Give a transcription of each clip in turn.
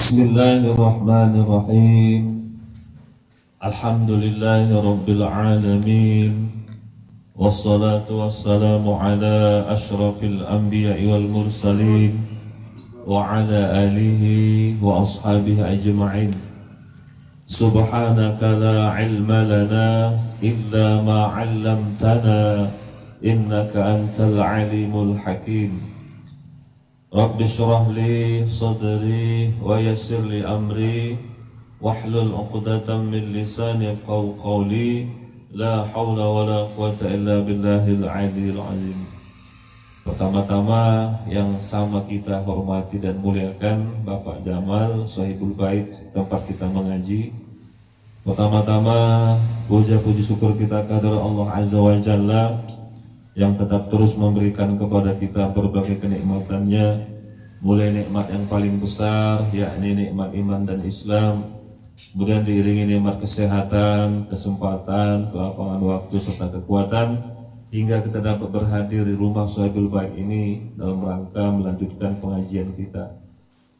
Bismillahirrahmanirrahim. Alhamdulillahi rabbil alamin. Wassalatu wassalamu ala ashrafil anbiya'i wal mursalin wa ala alihi wa ashabihi ajma'in. Subhanaka la ilma lana illa ma 'allamtana innaka antal alimul hakim. Rabbi shrah li sadri wa yassir li amri wahlul 'uqdatam min lisani yafqahu qawli. La haula wala quwata illa billahil aliyil azim. Pertama-tama yang sama kita hormati dan muliakan Bapak Jamal Sahibul Bait tempat kita mengaji. Pertama-tama puja puji syukur kita kepada Allah Azza wa Jalla yang tetap terus memberikan kepada kita berbagai kenikmatannya, mulai nikmat yang paling besar yakni nikmat iman dan Islam, kemudian diiringi nikmat kesehatan, kesempatan, kelapangan waktu serta kekuatan hingga kita dapat berhadir di rumah Sahibul Bait ini dalam rangka melanjutkan pengajian kita.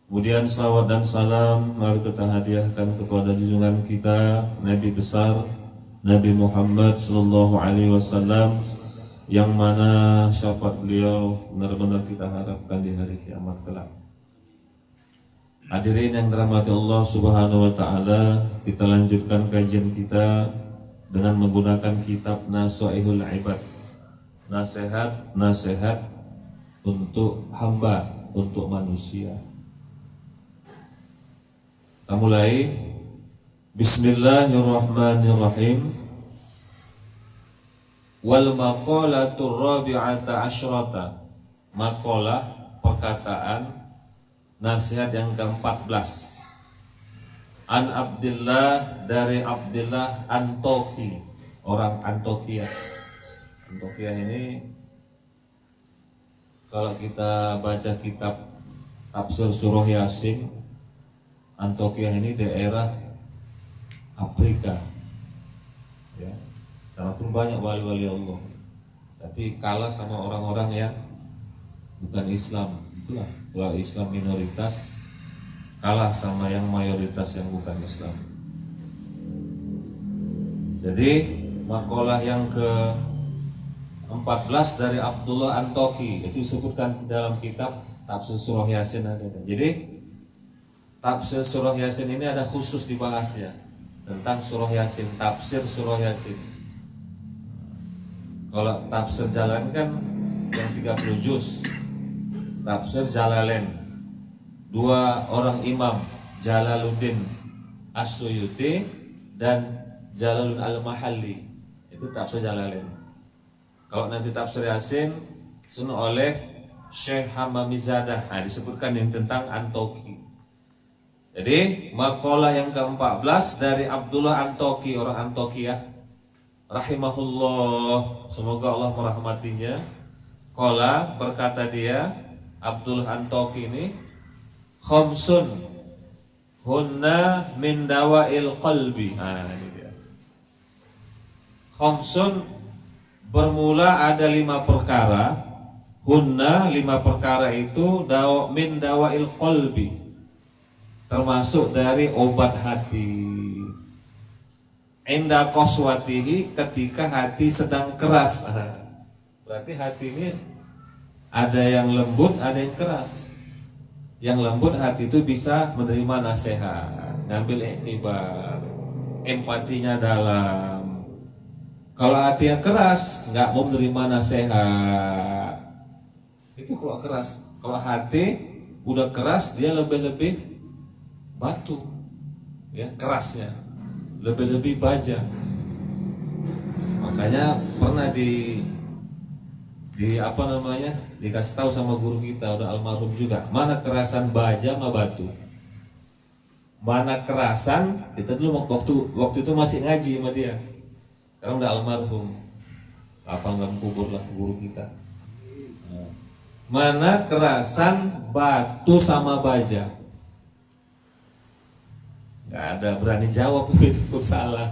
Kemudian salawat dan salam mari kita hadiahkan kepada junjungan kita Nabi besar Nabi Muhammad sallallahu alaihi wasallam, yang mana syafaat beliau benar-benar kita harapkan di hari kiamat kelak. Hadirin yang dirahmati Allah Subhanahu wa taala, kita lanjutkan kajian kita dengan menggunakan kitab Nasaihul Ibad. Nasihat untuk hamba, untuk manusia. Kita mulai. Bismillahirrahmanirrahim. Wal maqalatur rabi'ata asyrata, maqalah perkataan nasihat yang ke-14. An Abdillah, dari Abdillah Antoki, orang Antokia. Antokia ini kalau kita baca kitab tafsir surah Yasin, Antokia ini daerah Afrika. Ya. Sangat banyak wali-wali Allah, tapi kalah sama orang-orang yang bukan Islam. Itulah, kalau Islam minoritas kalah sama yang mayoritas yang bukan Islam. Jadi makalah yang ke-14 dari Abdullah Antoki itu disebutkan dalam kitab tafsir surah Yasin ada. Jadi tafsir surah Yasin ini ada khusus dibahasnya tentang surah Yasin, tafsir surah Yasin. Kalau tafsir Jalalain kan yang 30 juz. Tafsir Jalalain, dua orang imam, Jalaluddin As-Suyuti dan Jalaluddin Al-Mahalli, itu tafsir Jalalain. Kalau nanti tafsir Yasin disusun oleh Syekh Hamamizadah, disebutkan yang tentang Antoki. Jadi makalah yang ke-14 dari Abdullah Antoki, orang Antokia rahimahullah, semoga Allah merahmatinya. Qala, berkata dia Abdullah Antoki ini, khamsun hunna min dawail qalbi. Ini dia. Khamsun, bermula ada 5 perkara. Hunna, 5 perkara itu min dawail qalbi, termasuk dari obat hati. Inda qaswatihi, ketika hati sedang keras. Berarti hati ini ada yang lembut, ada yang keras. Yang lembut hati itu bisa menerima nasihat, ngambil iktibar, empatinya dalam. Kalau hati yang keras nggak mau menerima nasihat, itu kalau keras. Kalau hati udah keras, dia lebih-lebih batu, ya kerasnya, lebih-lebih baja. Makanya pernah dikasih tahu sama guru kita, udah almarhum juga, mana kerasan baja sama batu. Mana kerasan, kita dulu waktu itu masih ngaji sama dia, sekarang udah almarhum, lapang kubur lah guru kita. Mana kerasan batu sama baja. Gak ada berani jawab itu pun salah.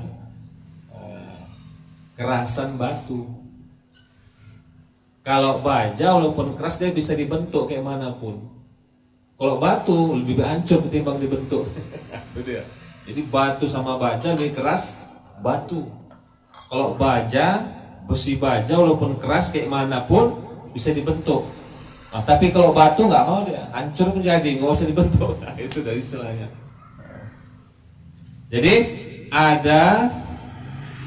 Kerasan batu. Kalau baja walaupun keras dia bisa dibentuk kayak manapun. Kalau batu lebih hancur ketimbang dibentuk. Itu dia. Jadi batu sama baja lebih keras batu. Kalau baja, besi baja walaupun keras kayak manapun bisa dibentuk. Nah, tapi kalau batu nggak mau dia, hancur menjadi, nggak usah dibentuk. Nah, itu dari istilahnya. Jadi ada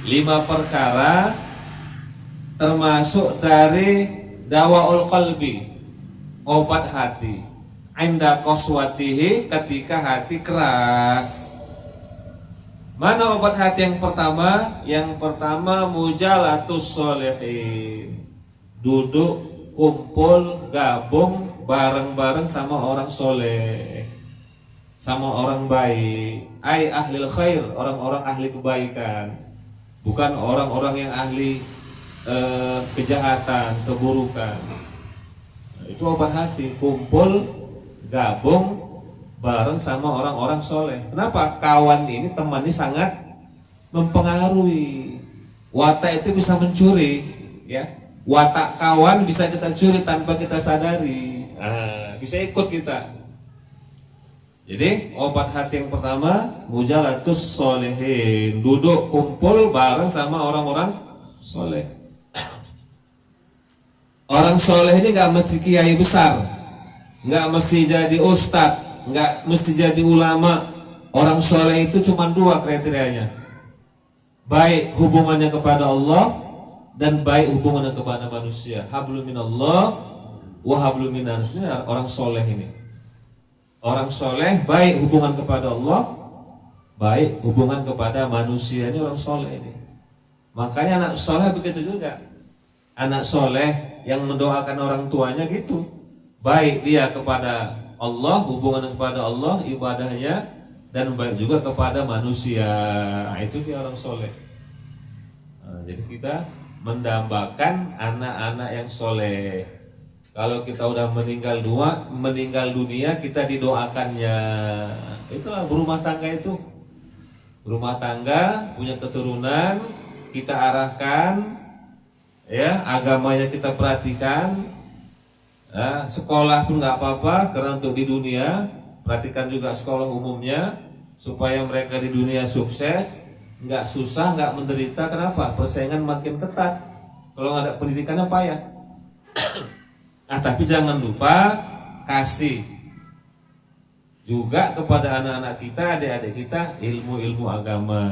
5 perkara termasuk dari dawaul qalbi, obat hati. Inda qaswatihi, ketika hati keras. Mana obat hati yang pertama? Yang pertama mujalatus sholihin. Duduk, kumpul, gabung bareng-bareng sama orang soleh, sama orang baik. Ai ahlil khair, orang-orang ahli kebaikan. Bukan orang-orang yang ahli kejahatan, keburukan. Itu obat hati, kumpul, gabung bareng sama orang-orang soleh. Kenapa? Kawan ini, teman ini sangat mempengaruhi. Watak itu bisa mencuri, ya. Watak kawan bisa kita curi tanpa kita sadari. Bisa ikut kita. Jadi obat hati yang pertama mujalatus solehin, duduk kumpul bareng sama orang-orang soleh. Orang soleh ini nggak mesti kiai besar, nggak mesti jadi ustadz, nggak mesti jadi ulama. Orang soleh itu cuma 2 kriterianya: baik hubungannya kepada Allah dan baik hubungannya kepada manusia. Hablum minallah wa hablum minan nas. Ini orang soleh ini. Orang soleh baik hubungan kepada Allah, baik hubungan kepada manusia. Ini orang soleh ini. Makanya anak soleh begitu juga. Anak soleh yang mendoakan orang tuanya gitu, baik dia kepada Allah, hubungan kepada Allah, ibadahnya, dan baik juga kepada manusia. Itu dia orang soleh. Jadi kita mendambakan anak-anak yang soleh. Kalau kita udah meninggal dunia, kita didoakannya. Itulah berumah tangga itu. Berumah tangga, punya keturunan, kita arahkan, ya, agamanya kita perhatikan. Nah, sekolah pun nggak apa-apa, karena untuk di dunia perhatikan juga sekolah umumnya supaya mereka di dunia sukses, nggak susah, nggak menderita. Kenapa? Persaingan makin ketat. Kalau nggak ada pendidikannya payah. Tapi jangan lupa kasih juga kepada anak-anak kita, adik-adik kita, ilmu-ilmu agama.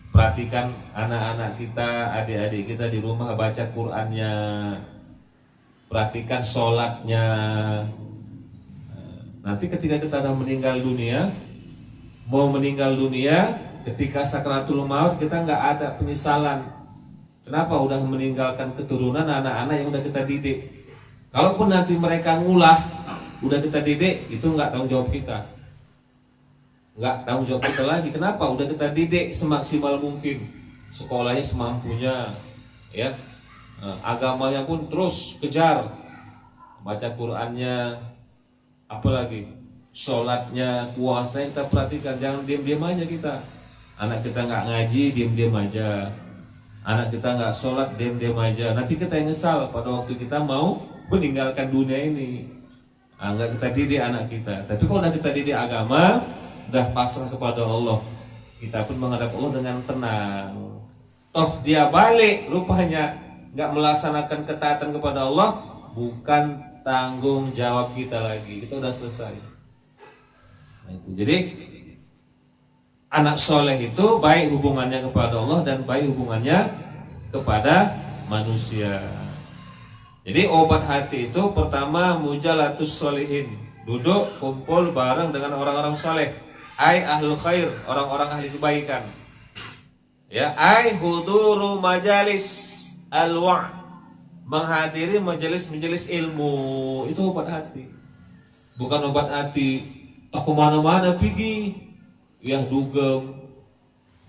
Perhatikan anak-anak kita, adik-adik kita di rumah, baca Qur'annya, perhatikan sholatnya. Nanti ketika kita sudah meninggal dunia, ketika sakratul maut, kita nggak ada penyesalan. Kenapa? Udah meninggalkan keturunan anak-anak yang udah kita didik. Kalaupun nanti mereka ngulah, udah kita didik, itu nggak tanggung jawab kita. Nggak tanggung jawab kita lagi. Kenapa? Udah kita didik semaksimal mungkin, sekolahnya semampunya, ya. Agamanya pun terus kejar, baca Qur'annya, apalagi sholatnya, puasanya kita perhatikan. Jangan diam-diam aja kita. Anak kita nggak ngaji, diam-diam aja. Anak kita nggak sholat, diam-diam aja. Nanti kita yang nyesal pada waktu kita mau meninggalkan dunia ini. Nggak kita didik anak kita. Tapi kalau udah kita didik agama, udah pasrah kepada Allah, kita pun menghadap Allah dengan tenang. Toh dia balik, rupanya nggak melaksanakan ketaatan kepada Allah, bukan tanggung jawab kita lagi. Kita udah selesai. Nah, itu. Jadi anak soleh itu baik hubungannya kepada Allah dan baik hubungannya kepada manusia. Jadi obat hati itu pertama mujalatus sholihin, duduk kumpul bareng dengan orang-orang soleh. Ai ahlul khair, orang-orang ahli kebaikan. Ya, ai huduru majalis alwa', menghadiri majelis-majelis ilmu. Itu obat hati. Bukan obat hati aku mana-mana pergi, ya dugem,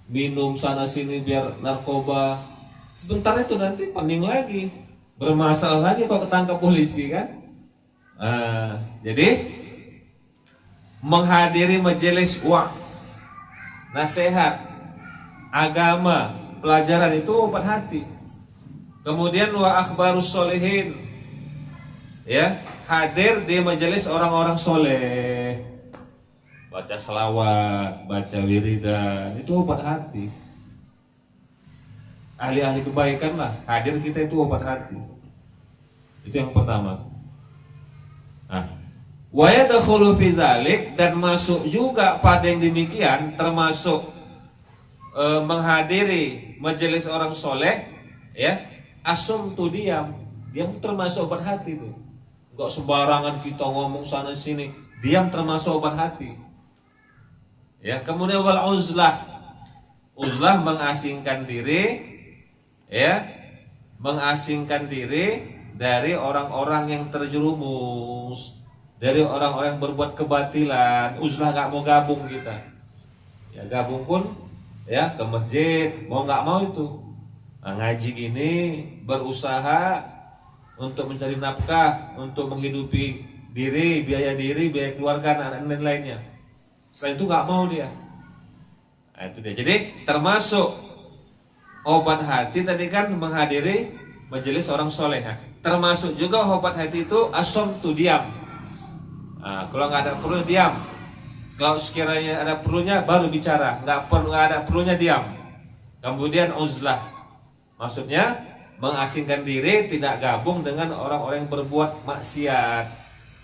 minum sana sini biar narkoba. Sebentar itu nanti pening lagi, bermasalah lagi kalau ketangkap polisi kan. Jadi menghadiri majelis nasihat agama, pelajaran itu obat hati. Kemudian wa akhbarus sholihin, ya, hadir di majelis orang-orang soleh, baca selawat, baca wiridan, itu obat hati. Ahli-ahli kebaikan lah hadir, kita itu obat hati. Itu yang pertama. Nah, wa yadkhulu fi zalik, dan masuk juga pada yang demikian, termasuk menghadiri majelis orang soleh, ya, asumtu diam termasuk obat hati tuh. Enggak sembarangan kita ngomong sana sini, diam termasuk obat hati. Ya, kemudian wal uzlah mengasingkan diri, ya, mengasingkan diri dari orang-orang yang terjerumus, dari orang-orang yang berbuat kebatilan. Uzlah gak mau gabung kita, ya gabung pun ya ke masjid mau nggak mau itu. Nah, ngaji gini berusaha untuk mencari nafkah, untuk menghidupi diri, biaya keluarga, anak dan lainnya. Selain itu nggak mau dia. Nah, itu dia. Jadi termasuk obat hati tadi kan menghadiri majelis orang soleh. Termasuk juga obat hati itu asomtu, diam. Nah, kalau nggak ada perlu diam. Kalau sekiranya ada perlunya baru bicara. Nggak ada perlunya diam. Kemudian uzlah, maksudnya mengasingkan diri, tidak gabung dengan orang-orang yang berbuat maksiat,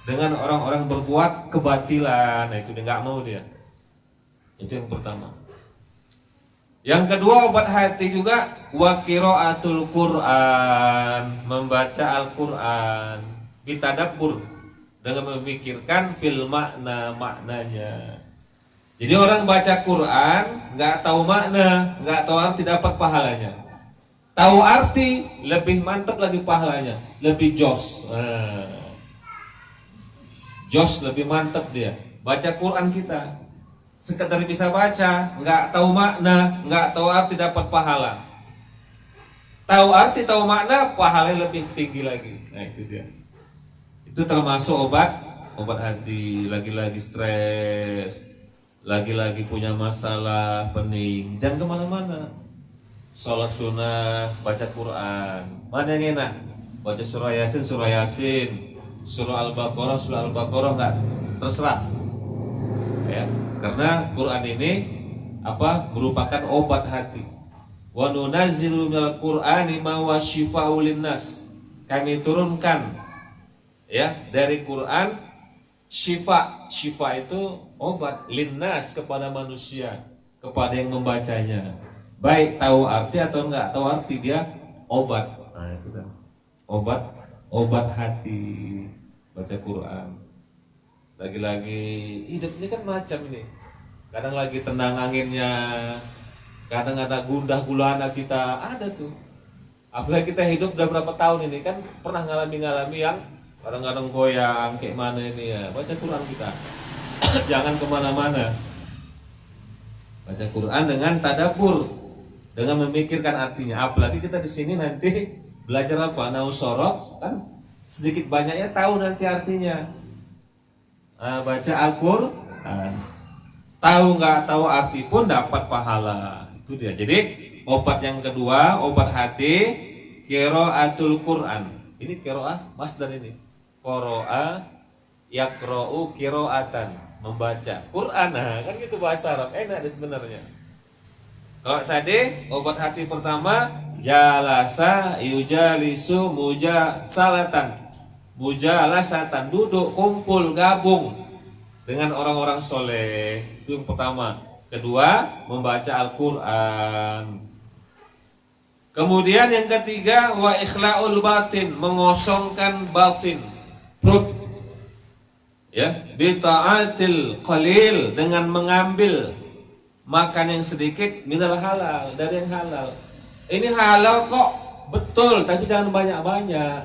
dengan orang-orang yang berbuat kebatilan. Nah, itu dia nggak mau dia. Itu yang pertama. Yang kedua obat hati juga wa qiraatul Quran, membaca Al-Quran, bitadabbur, dengan memikirkan fil maknanya. Jadi orang baca Quran nggak tahu makna, nggak tahu arti, dapat pahalanya. Tahu arti lebih mantap lagi pahalanya, lebih jos. Jos lebih mantap dia. Baca Quran kita sekedar bisa baca, nggak tahu makna, nggak tahu arti, dapat pahala. Tahu arti, tahu makna, pahalanya lebih tinggi lagi. Nah, itu dia. Itu termasuk obat hati. Lagi-lagi stres, lagi-lagi punya masalah pening, jangan kemana-mana. Sholat sunnah, baca Quran, mana yang enak? Baca surah Yasin, surah Al-Baqarah, nggak, terserah. Ya, karena Quran ini merupakan obat hati. Wa nunazzilu minal Qur'ani ma huwa syifaa'un linnas. Kami turunkan ya dari Quran syifa itu obat, linnas kepada manusia, kepada yang membacanya. Baik tahu arti atau enggak tahu arti, dia obat. Nah, itu kan obat hati, baca Quran. Lagi-lagi hidup ini kan macam ini. Kadang lagi tenang anginnya, kadang ada gundah gulana kita, ada tuh. Apalagi kita hidup udah berapa tahun ini kan pernah ngalami yang kadang-kadang goyang kayak mana ini ya. Baca Quran kita. Jangan kemana-mana. Baca Quran dengan tadabbur, dengan memikirkan artinya. Apalagi kita di sini nanti belajar nausorok, kan sedikit banyaknya tahu nanti artinya. Baca Al-Quran, tahu nggak tahu arti pun dapat pahala. Itu dia. Jadi obat yang kedua, obat hati, qiraatul Quran. Ini qiraah masdar ini. Qara'a yaqra'u qiraatan, membaca Quran. Nah, kan gitu bahasa Arab. Enak deh sebenarnya. Kalau tadi obat hati pertama, jalasa yujalisu mujalasatan, duduk, kumpul, gabung dengan orang-orang soleh. Itu yang pertama. Kedua, membaca Al-Quran. Kemudian yang ketiga, wa ikhla'ul batin, mengosongkan batin, perut. Ya, bita'atil qalil, dengan mengambil makan yang sedikit minal halal, dari yang halal. Ini halal kok, betul, tapi jangan banyak-banyak.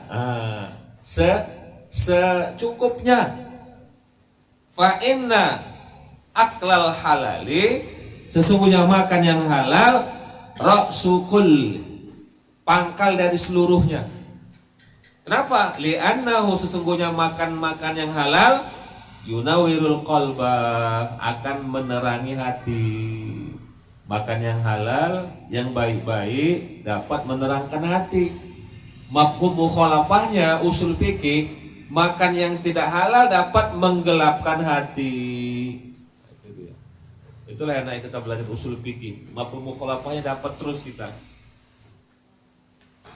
Secukupnya. Fa inna aklal halali, sesungguhnya makan yang halal, ra'sukul, pangkal dari seluruhnya. Kenapa? Li'annahu, sesungguhnya makan yang halal, yunawirul qalba, akan menerangi hati. Makan yang halal, yang baik-baik, dapat menerangkan hati. Mafhum mukhalafahnya, usul fikih, makan yang tidak halal dapat menggelapkan hati. Itu dia. Itulah yang kita belajar usul fikih. Mafhum mukhalafahnya dapat terus kita.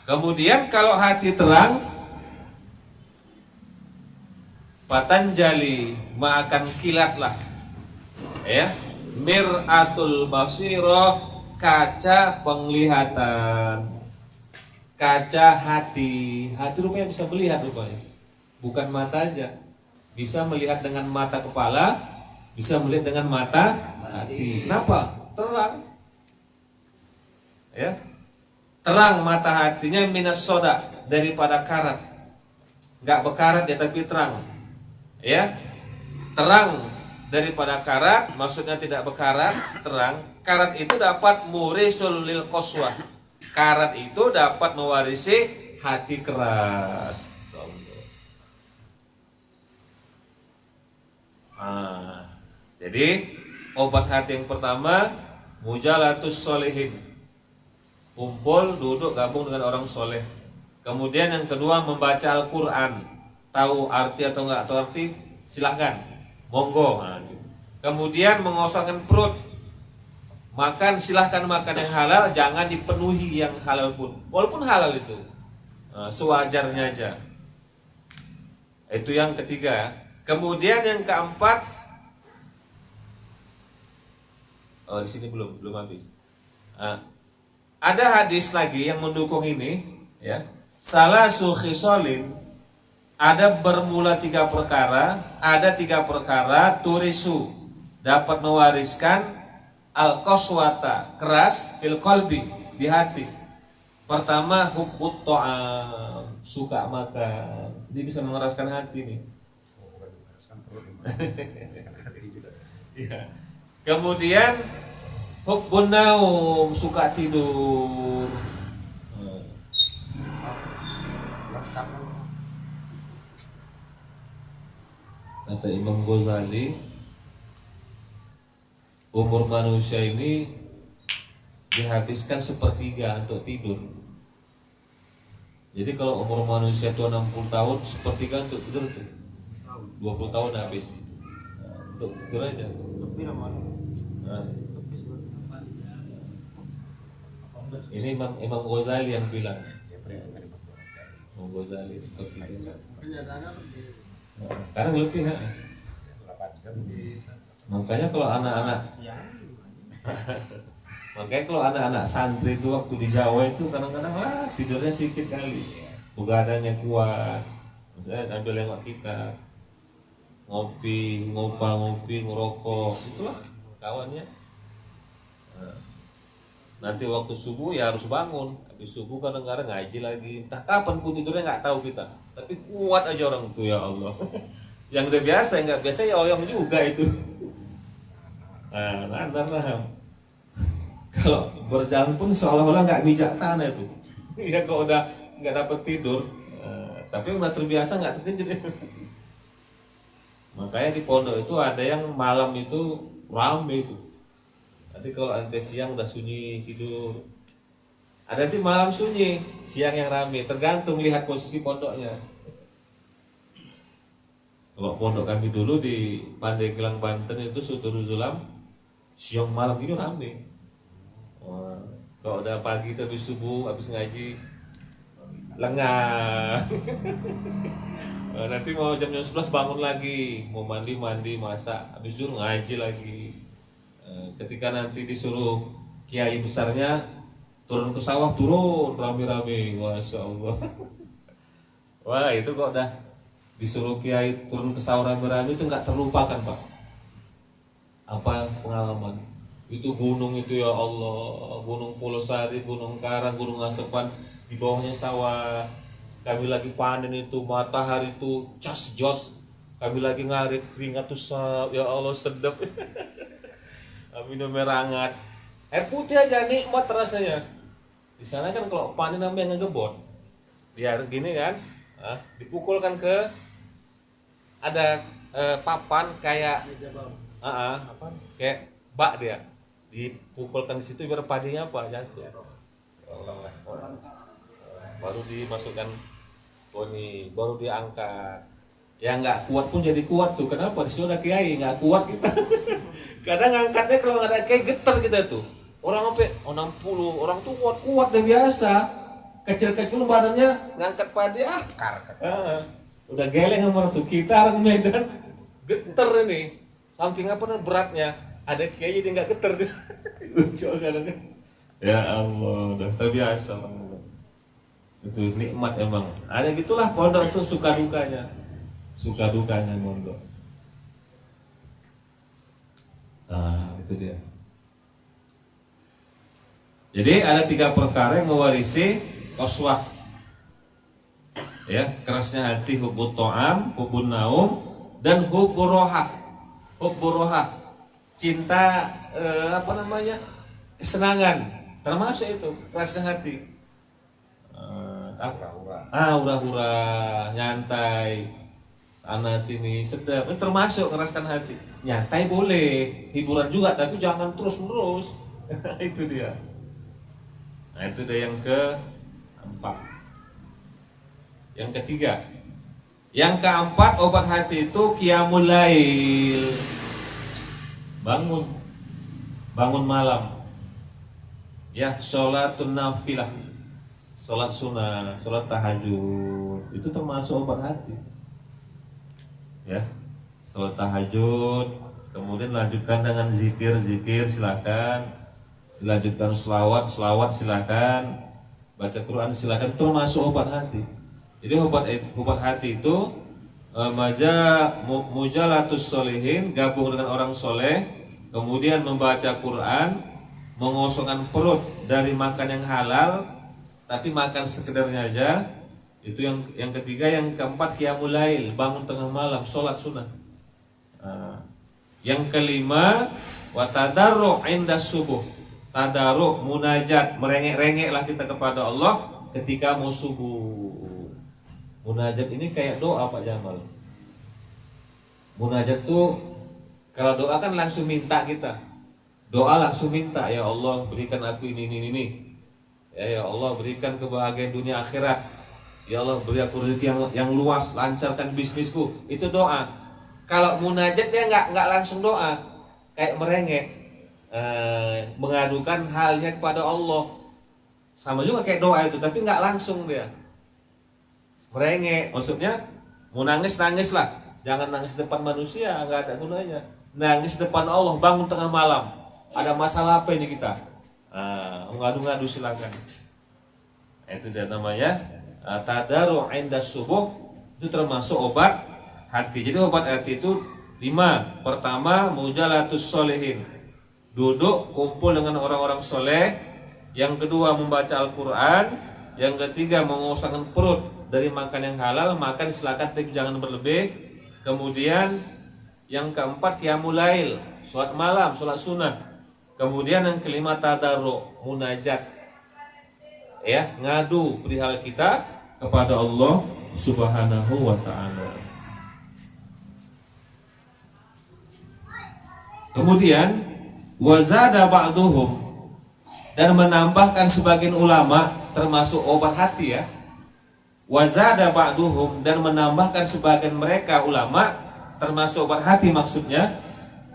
Kemudian kalau hati terang, patanjali akan kilatlah, ya, miratul basirah, kaca penglihatan, kaca hati. Hati rupanya bisa melihat rupanya, bukan mata aja, bisa melihat dengan mata kepala, bisa melihat dengan mata hati. Kenapa? Terang, ya, terang mata hatinya, minas soda, daripada karat. Nggak berkarat ya tapi terang, ya, terang daripada karat, maksudnya tidak berkarat, terang. Karat itu dapat murisul lil qaswah, karat itu dapat mewarisi hati keras. Jadi obat hati yang pertama, mujalatus solihin, kumpul, duduk, gabung dengan orang soleh. Kemudian yang kedua, membaca Al-Quran. Tahu arti atau enggak tahu arti, silahkan, monggo. Kemudian mengosongkan perut, makan, silahkan makan yang halal, jangan dipenuhi yang halal pun, walaupun halal itu sewajarnya aja. Itu yang ketiga. Kemudian yang keempat, di sini belum habis. Ada hadis lagi yang mendukung ini, ya. Salah khisalin, ada bermula 3 perkara, ada 3 perkara turisu, dapat mewariskan al-qaswata, keras, fil qalbi, di hati. Pertama, hubbut ta'am, suka makan. Dia bisa mengeraskan hati nih. Ya. Kemudian hubbun naum, suka tidur. Kata Imam Ghazali, umur manusia ini dihabiskan sepertiga untuk tidur. Jadi kalau umur manusia itu 60 tahun, sepertiga untuk tidur tuh 20 tahun habis. Untuk tidur aja. Ini Imam Ghazali yang bilang. Imam Ghazali seperti itu. Kadang lebih ya. Makanya kalau anak-anak santri itu waktu di Jawa itu kadang-kadang tidurnya sedikit kali, begadangnya kuat. Misalnya ambil lewat kita ngopi, ngerokok, itulah kawannya. Nanti waktu subuh ya harus bangun. Habis subuh kadang-kadang ngaji lagi. Entah kapan pun tidurnya nggak tahu kita. Tapi kuat aja orang itu, ya Allah. Yang udah biasa, yang nggak biasa ya oyong juga itu. Nah. Kalau berjalan pun seolah-olah nggak mijak tanah itu. Ya kalau udah nggak dapat tidur, tapi udah terbiasa nggak terkejut. Makanya di pondok itu ada yang malam itu ramai itu. Nanti kalau nanti siang udah sunyi tidur. Ada nanti malam sunyi, siang yang ramai. Tergantung lihat posisi pondoknya. Kalau pondok kami dulu di Pandeglang Banten itu Suturul Zulam, siang malam itu ramai. Kalau udah pagi itu habis subuh, habis ngaji, lengah. Nanti mau jam 11 bangun lagi, mau mandi, masak, habis zuhur ngaji lagi. Ketika nanti disuruh kiai besarnya turun ke sawah, turun rame-rame, masya Allah. Wah, itu kok udah disuruh kiai turun ke sawah rame-rame itu nggak terlupakan, Pak. Apa pengalaman? Itu gunung itu, ya Allah, Gunung Pulau Sari, Gunung Karang, Gunung Asepan, di bawahnya sawah. Kami lagi panen itu, matahari itu jos, kami lagi ngarit, keringat tuh, ya Allah, sedap. Minum air hangat, air putih aja nikmat rasanya. Di sana kan kalau panen namanya ngegebot, di air gini kan, dipukulkan ke ada papan kayak kayak bak, dia dipukulkan di situ biar padinya apa jatuh. Baru dimasukkan poni, baru diangkat. Yang nggak kuat pun jadi kuat tuh. Kenapa? Disuruh kiai nggak kuat kita. Kadang ngangkatnya kalau nggak ada kiai getar kita tuh. Orang sampai 60, orang tuh kuat deh biasa. Kecil-kecil badannya ngangkat padi karkat. Udah geleng sama tuh kita orang Medan getar ini. Samping apa nih beratnya? Ada kiai dia nggak getar tuh. Lucu kadang. Ya Allah, udah terbiasa bang. Itu nikmat emang. Ada gitulah pondok tuh suka dukanya mondok. Itu dia. Jadi ada 3 perkara yang mewarisi qaswah. Ya, kerasnya hati, hubbut ta'am, hubbun naum, dan hubbur roha. Hubbur roha, cinta kesenangan. Termasuk itu kerasnya hati. Hura-hura, nyantai, sana sini sedap. Ini termasuk keraskan hati. Nyantai boleh, hiburan juga, tapi jangan terus-menerus. Itu dia. Nah itu dia yang keempat. Yang ketiga, yang keempat obat hati itu qiyamul lail. Bangun malam. Ya, sholatun nafilah, sholat sunnah, sholat tahajud, itu termasuk obat hati. Ya, sholat tahajud, kemudian lanjutkan dengan zikir silakan, dilanjutkan selawat silakan, baca Quran silakan, termasuk obat hati. Jadi obat hati itu mujalatus solihin, gabung dengan orang soleh, kemudian membaca Quran, mengosongkan perut dari makan yang halal, tapi makan sekedarnya aja. Itu yang ketiga. Yang keempat qiyamul lail, bangun tengah malam, sholat sunnah. Yang kelima wa tadarru' inda subuh, tadarru' munajat, merengek-rengeklah kita kepada Allah ketika mau subuh. Munajat ini kayak doa Pak Jamal. Munajat tuh kalau doa kan langsung minta kita. Doa langsung minta, ya Allah berikan aku ini. Ya Allah berikan kebahagiaan dunia akhirat. Ya Allah beri aku rezeki yang luas, lancarkan bisnisku. Itu doa. Kalau munajat dia nggak langsung doa, kayak merengek, mengadukan halnya kepada Allah. Sama juga kayak doa itu, tapi nggak langsung dia. Merengek, maksudnya mau nangis lah. Jangan nangis depan manusia, nggak ada gunanya. Nangis depan Allah, bangun tengah malam. Ada masalah apa ini kita? Ngadu-ngadu silakan. Itu dia namanya tadarru' inda subuh, itu termasuk obat hati. Jadi obat hati itu 5. Pertama, mujalatus solihin, duduk kumpul dengan orang-orang soleh. Yang kedua, membaca Al-Quran. Yang ketiga, mengosongkan perut dari makan yang halal. Makan silakan, tapi jangan berlebih. Kemudian yang keempat, qiyamul lail, sholat malam, sholat sunnah. Kemudian yang kelima, tadarru', munajat, ya, ngadu perihal kita kepada Allah Subhanahu wa ta'ala. Kemudian wazada ba'duhum, dan menambahkan sebagian ulama, termasuk obat hati ya. Wazada ba'duhum, dan menambahkan sebagian mereka ulama, termasuk obat hati maksudnya.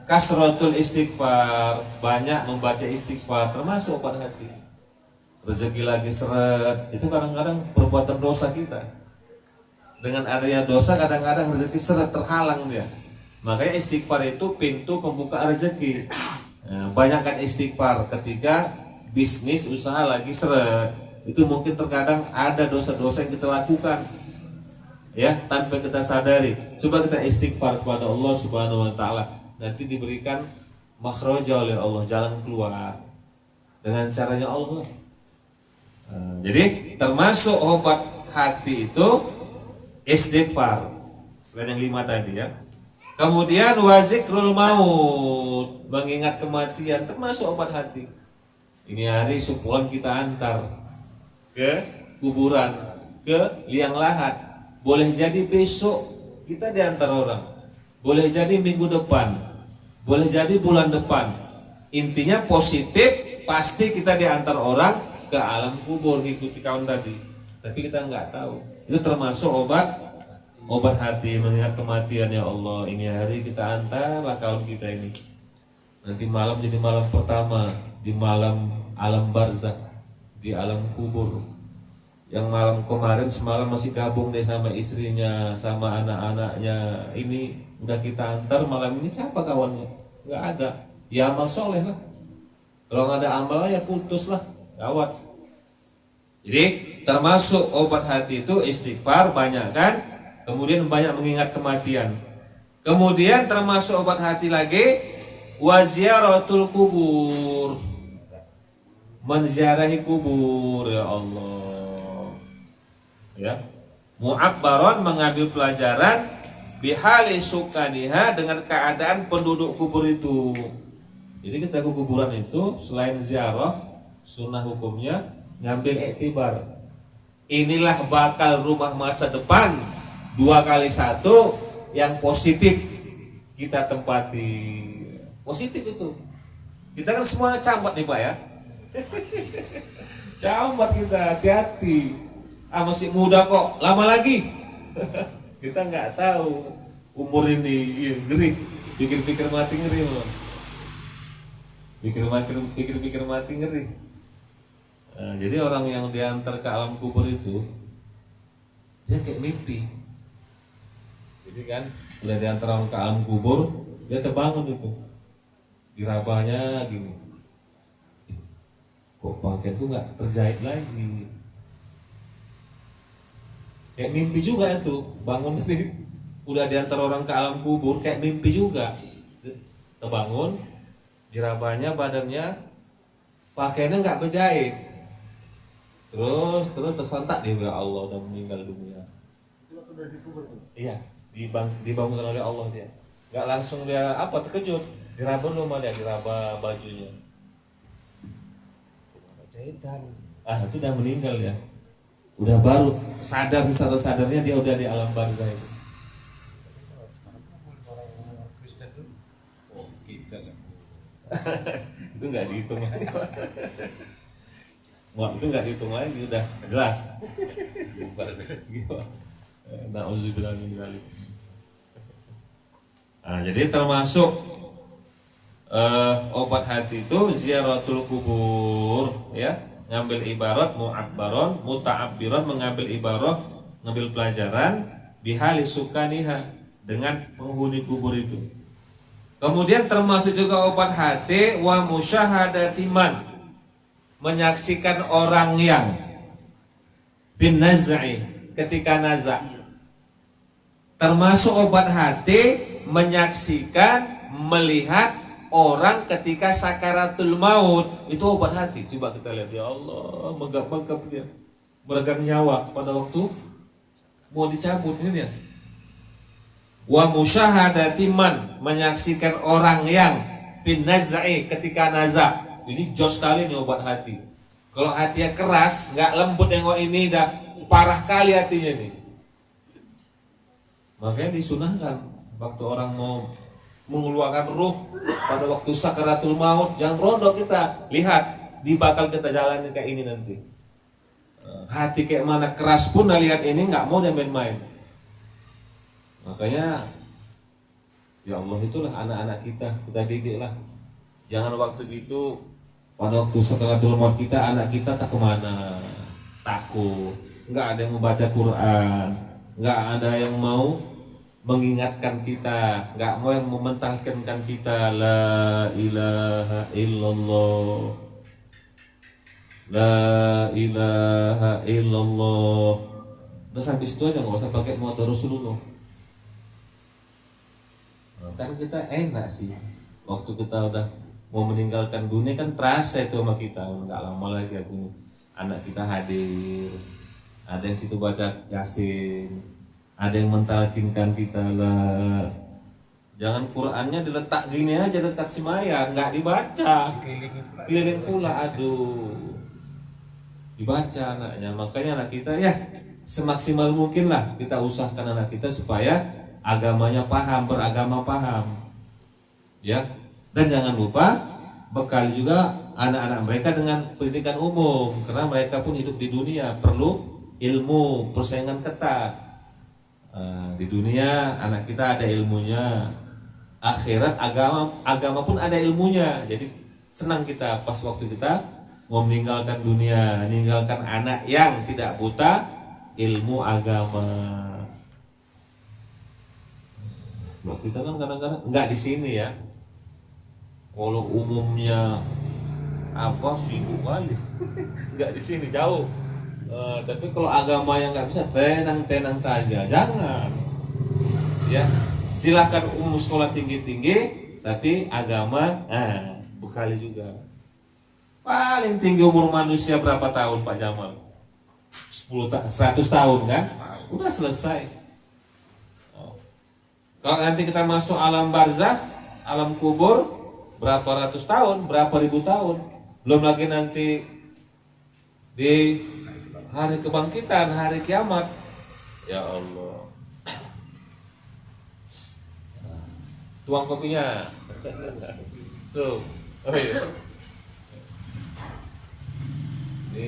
Kasratul istighfar, banyak membaca istighfar, termasuk obat hati. Rezeki lagi seret, itu kadang-kadang perbuatan dosa kita. Dengan adanya dosa kadang-kadang rezeki seret, terhalang dia. Makanya istighfar itu pintu pembuka rezeki. Banyakkan istighfar ketika bisnis usaha lagi seret. Itu mungkin terkadang ada dosa-dosa yang kita lakukan, ya, tanpa kita sadari. Coba kita istighfar kepada Allah Subhanahu wa ta'ala, nanti diberikan makhraja oleh Allah, jalan keluar dengan caranya Allah. Jadi termasuk obat hati itu istighfar, selain yang 5 tadi ya. Kemudian wazikrul maut, mengingat kematian, termasuk obat hati. Ini hari supon kita antar ke kuburan, ke liang lahat. Boleh jadi besok kita diantar orang, boleh jadi minggu depan, boleh jadi bulan depan. Intinya positif, pasti kita diantar orang ke alam kubur, ngikuti kawan tadi. Tapi kita nggak tahu. Itu termasuk obat obat hati mengingat kematian. Ya Allah, ini hari kita antarlah kawan kita ini. Nanti malam jadi malam pertama di malam alam barzakh, di alam kubur. Yang malam kemarin semalam masih gabung deh sama istrinya, sama anak-anaknya. Ini udah kita antar, malam ini siapa kawannya? Nggak ada. Ya amal soleh lah. Kalau nggak ada amal ya putus lah, gawat. Jadi termasuk obat hati itu istighfar banyak kan, kemudian banyak mengingat kematian. Kemudian termasuk obat hati lagi waziaratul kubur, menziarahi kubur. Ya Allah, ya, mu'abbaron, mengambil pelajaran bihali sukaniha, dengan keadaan penduduk kubur itu. Jadi kita ke kuburan itu selain ziarah, sunnah hukumnya ngambil iktibar. Inilah bakal rumah masa depan 2x1 yang positif kita tempati. Positif itu. Kita kan semuanya cambat nih Pak ya. Cambat kita, hati-hati. Masih muda kok, lama lagi. Kita nggak tahu umur ini, ngeri. Pikir-pikir mati ngeri loh. Pikir-pikir mati ngeri. Nah, jadi orang yang diantar ke alam kubur itu dia kayak mimpi. Jadi kan udah diantar orang ke alam kubur, dia terbangun itu. Dirabahnya gini. Kok pakaianku nggak terjahit lagi? Kayak mimpi juga itu. Bangun nih, udah diantar orang ke alam kubur, kayak mimpi juga. Terbangun, dirabahnya badannya, pakaiannya nggak berjahit. Terus tersentak dia, ya Allah, udah meninggal dunia. Iya, dibangunkan oleh Allah dia. Nggak langsung dia terkejut, diraba dulu dia, diraba bajunya. Jahitan. Itu udah meninggal ya. Udah baru sadarnya dia udah di alam barzah itu. Orang Kristen tuh, itu nggak dihitung lagi. Wah, itu nggak dihitung lagi, udah jelas. Nauzubillah min dzalik. Jadi termasuk obat hati itu ziaratul kubur, ya, ngambil ibarat mu'abbaron, muta'abbiron, mengambil ibarat, ngambil pelajaran bihali sukaniha, dengan penghuni kubur itu. Kemudian termasuk juga obat hati wa musyahadatiman, menyaksikan orang yang bin naz'i, ketika nazak. Termasuk obat hati menyaksikan, melihat orang ketika sakaratul maut. Itu obat hati. Coba kita lihat, ya Allah, megap-megap dia, meregang nyawa pada waktu mau dicabut ini ya. Wa musyahadatiman, menyaksikan orang yang bin naz'i, ketika nazak. Ini jos sekali nih obat hati. Kalau hatinya keras, nggak lembut, nengok ini dah parah kali hatinya nih. Makanya disunahkan waktu orang mau mengeluarkan ruh pada waktu sakaratul maut, jangan rontok kita. Lihat, di bakal kita jalani kayak ini nanti. Hati kayak mana keras pun, lihat ini nggak mau dia main-main. Makanya ya Allah, itulah anak-anak kita didik lah. Jangan waktu itu, pada waktu sakaratul maut kita, anak kita tak kemana, takut, nggak ada yang membaca Quran, nggak ada yang mau mengingatkan kita, nggak mau yang mementahkan kita la ilaha illallah, la ilaha illallah. Udah sampai situ aja, nggak usah pakai Muhammad Rasulullah. Kan kita enak sih, waktu kita udah mau meninggalkan dunia kan terasa itu sama kita. Nggak lama lagi anak kita hadir, ada yang kita baca Yasin, ada yang mentalkinkan kita lah. Jangan Qurannya diletak gini aja dekat semaya, nggak dibaca, keliling pula, aduh, dibaca anaknya. Makanya anak kita ya semaksimal mungkin lah kita usahakan anak kita supaya agamanya paham, beragama paham, ya. Dan jangan lupa bekal juga anak-anak mereka dengan pendidikan umum, karena mereka pun hidup di dunia, perlu ilmu, persaingan ketat. Di dunia anak kita ada ilmunya, akhirat agama pun ada ilmunya. Jadi senang kita pas waktu kita mau meninggalkan dunia, meninggalkan anak yang tidak buta ilmu agama. Kita kan kadang-kadang nggak di sini ya. Kalau umumnya apa sibuk kali, nggak di sini jauh. Tapi kalau agama yang nggak bisa, tenang-tenang saja, jangan. Ya, silahkan sekolah tinggi-tinggi, tapi agama, bekali juga. Paling tinggi umur manusia berapa tahun Pak Jamal? 100 tahun kan? Udah selesai. Kalau nanti kita masuk alam barzakh, alam kubur, berapa ratus tahun, berapa ribu tahun. Belum lagi nanti di hari kebangkitan, hari kiamat. Ya Allah. Tuang kopinya. Tuh. Oh iya. Ini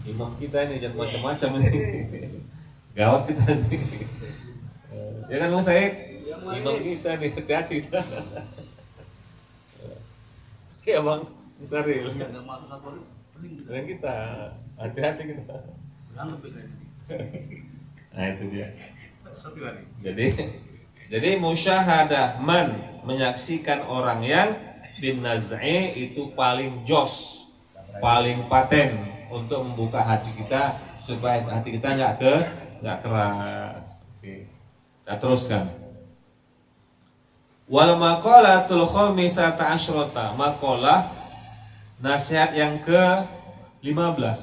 imam kita ini jangan macam-macam ini. Gawat kita nanti. Ya kan Bang Said? Imam kita nih, hati-hati kita. Ya Bang Saril. Dan kita hati-hati kita. Nah itu dia. Jadi musyahadah man, menyaksikan orang yang bin naz'i itu paling jos, paling paten untuk membuka hati kita supaya hati kita nggak keras. Oke. Kita teruskan. Wal maqalatul khamisata asyrata, maqalah nasihat yang ke-15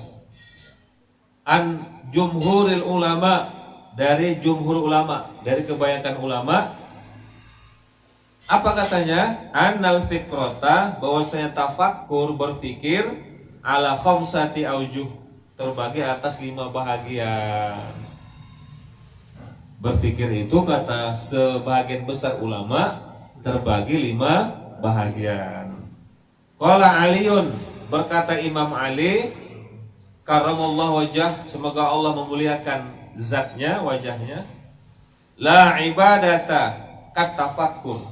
an jumhuril ulama, dari jumhur ulama, dari kebanyakan ulama. Apa katanya? Annal fikrata, bahwasanya tafakkur, berpikir, ala khamsati aujuh, terbagi atas 5 bahagian. Berpikir itu kata sebagian besar ulama terbagi 5 bahagian. Qala Aliun, berkata Imam Ali karamallahu wajah, semoga Allah memuliakan zatnya, wajahnya, la ibadata kat tafakkur,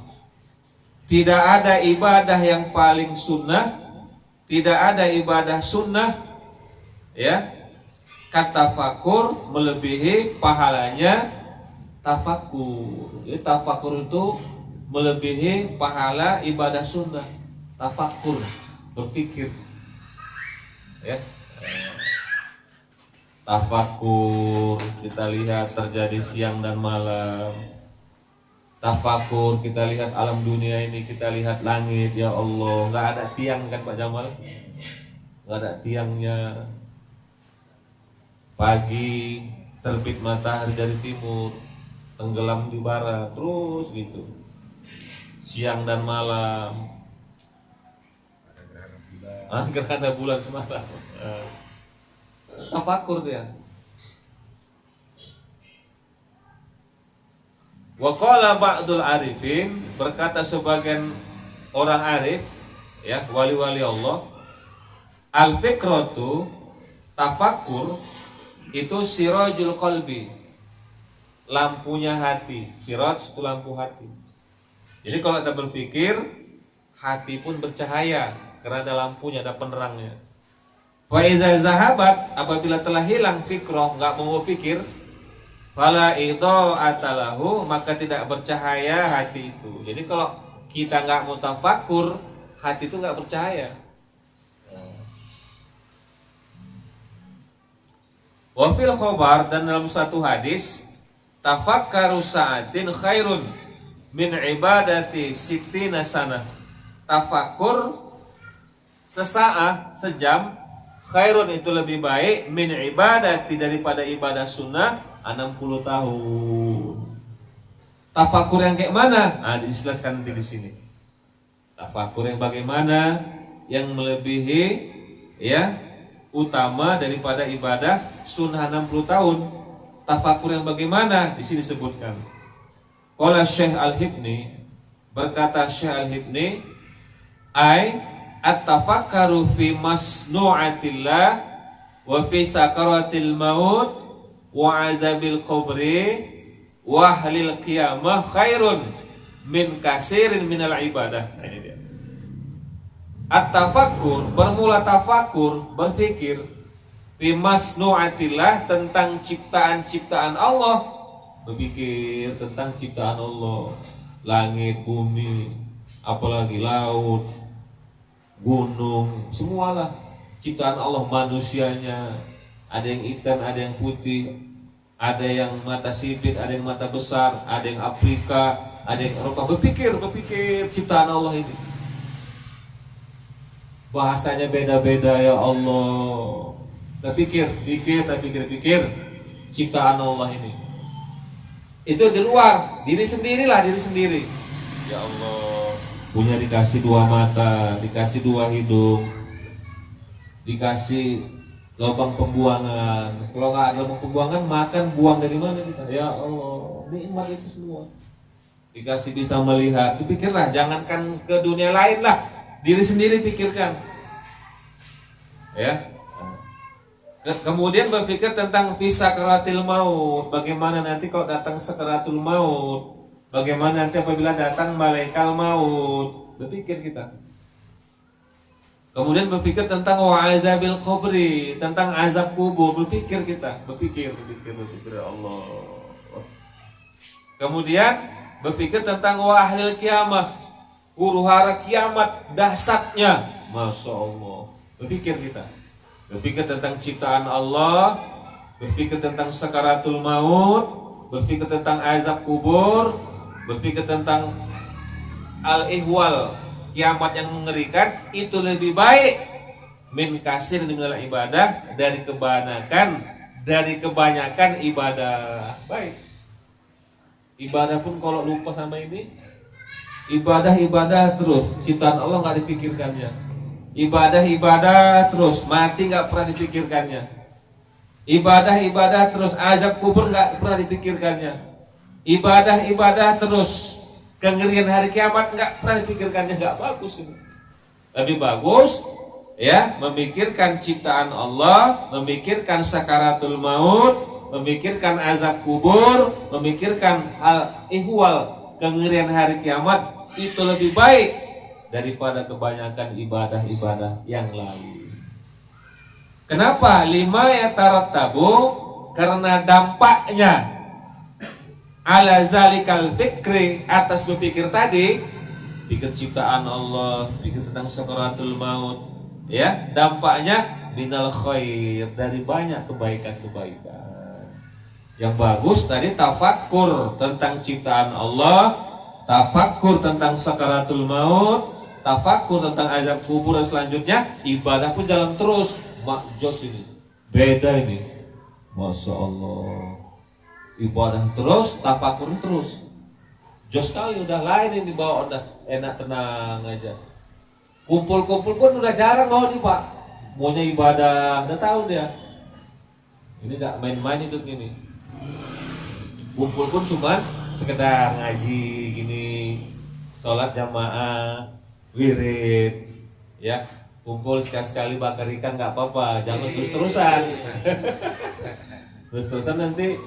tidak ada ibadah yang paling sunnah, tidak ada ibadah sunnah ya kat tafakkur, melebihi pahalanya tafakur. Jadi tafakur itu melebihi pahala ibadah sunnah. Tafakur, berpikir ya. Tafakur kita lihat terjadi siang dan malam. Tafakur kita lihat alam dunia ini, kita lihat langit, ya Allah, nggak ada tiang kan Pak Jamal, nggak ada tiangnya. Pagi terbit matahari dari timur, tenggelam di barat, terus gitu. Siang dan malam. Gerhana bulan semalam. Tafakur dia. Wa qala ba'dul arifin, berkata sebagian orang arif ya, wali-wali Allah, al fikratu, tafakur itu sirajul qalbi, lampunya hati. Siraj itu lampu hati. Jadi kalau ada berpikir, hati pun bercahaya karena ada lampunya, ada penerangnya. Fa iza zahabat, apabila telah hilang fikroh, nggak mau pikir, fala idha'atalahu, maka tidak bercahaya hati itu. Jadi kalau kita nggak mau tafakur, hati itu nggak bercahaya. Wa fil khobar, dan dalam satu hadis, tafakkaru sa'atin khairun min ibadati sittina sanah. Tafakur sesaat, sejam, khairun itu lebih baik, min ibadati, daripada ibadah sunnah 60 tahun. Tafakur yang kayak mana? Nah, dijelaskan nanti di sini. Tafakur yang bagaimana, yang melebihi ya utama daripada ibadah sunnah 60 tahun. Tafakur yang bagaimana? Di sini disebutkan. Qala Syekh Al-Hibni, berkata Syekh Al-Hibni, ai at-tafakkaru fi masnu'atillah wa fi sakaratil maut wa azabil qabri wa ahlil qiyamah khairun min kasirin minal ibadah. Nah, ini dia. At-tafakkur, bermula tafakur, berpikir fi masnu'atillah, tentang ciptaan-ciptaan Allah. Berpikir tentang ciptaan Allah, langit, bumi, apalagi laut, gunung, semualah ciptaan Allah. Manusianya, ada yang hitam, ada yang putih, ada yang mata sipit, ada yang mata besar, ada yang Afrika, ada yang Eropa. Berpikir ciptaan Allah ini. Bahasanya beda-beda ya Allah. Pikir ciptaan Allah ini. Itu di luar, diri sendirilah, diri sendiri. Ya Allah, punya dikasih 2 mata, dikasih 2 hidung, dikasih lubang pembuangan. Kalau nggak ada lubang pembuangan, makan buang dari mana kita? Ya Allah, nikmat itu semua. Dikasih bisa melihat, dipikirlah, jangankan ke dunia lain lah, diri sendiri pikirkan. Ya. Kemudian berpikir tentang sakaratil maut, bagaimana nanti kalau datang sakaratul maut, bagaimana nanti apabila datang malaikat maut, berpikir kita. Kemudian berpikir tentang wa'azabil qabri, tentang azab kubur, berpikir kita, berpikir Allah. Kemudian berpikir tentang wa ahlil kiamah, huru-hara kiamat, dahsyatnya, masya Allah. Berpikir kita, berpikir tentang ciptaan Allah, berpikir tentang sakaratul maut, berpikir tentang azab kubur, berpikir tentang al-ihwal, kiamat yang mengerikan. Itu lebih baik min kasir minal ibadah, dari kebanyakan ibadah. Baik. Ibadah pun kalau lupa sama ini, ibadah terus, ciptaan Allah nggak dipikirkannya. Ibadah terus, mati nggak pernah dipikirkannya. Ibadah terus, azab kubur nggak pernah dipikirkannya. Ibadah terus, kengerian hari kiamat nggak pernah dipikirkannya. Nggak bagus ini. Lebih bagus ya memikirkan ciptaan Allah, memikirkan sakaratul maut, memikirkan azab kubur, memikirkan al-ihwal, kengerian hari kiamat. Itu lebih baik daripada kebanyakan ibadah-ibadah yang lain. Kenapa? 5 yatarattabu, karena dampaknya ala zalikal fikri, atas berpikir tadi, pikir ciptaan Allah, pikir tentang sakaratul maut, ya, dampaknya minal khair, dari banyak kebaikan-kebaikan. Yang bagus tadi tafakkur tentang ciptaan Allah, tafakkur tentang sakaratul maut, tafakkur tentang azab kubur, dan selanjutnya ibadah pun jalan terus. Jos ini beda ini, masya Allah. Ibadah terus, tafakkur terus, jos kali. Udah lain ini, bawa udah enak, tenang aja. Kumpul-kumpul pun udah jarang bawa nih Pak, maunya ibadah, udah tahu dia. Ini gak main-main hidup ini. Kumpul pun cuman sekedar ngaji gini, sholat jamaah, wirid, ya, kumpul sekali-sekali bakar ikan nggak apa-apa, jangan terus-terusan. Terus-terusan nanti,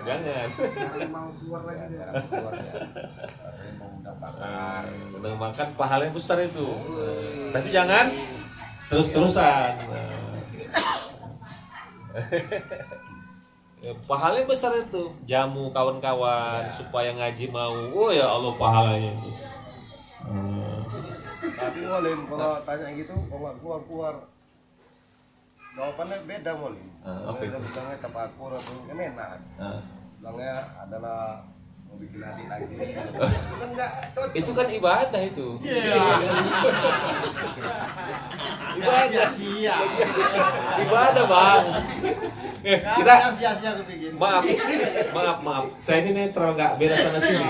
jangan. Mau keluar lagi dia. Mau undang bakar. Undang makan pahala yang besar itu. Tapi jangan terus-terusan. Pahalanya besar itu, jamu kawan-kawan supaya ngaji mau. Oh ya Allah, pahalanya itu. Tapi Molim, kalau tanya gitu, kalau nggak keluar, jawabannya beda Molim. Kita bilangnya tafakur atau kan enak. Bilangnya adalah mau bikin adik lagi. Itu kan nggak cocok. Itu kan ibadah itu. Ibadah sia-sia. Ibadah Bang. Kita sia-sia aku bikin. maaf. Saya ini netral, nggak bela sana sini.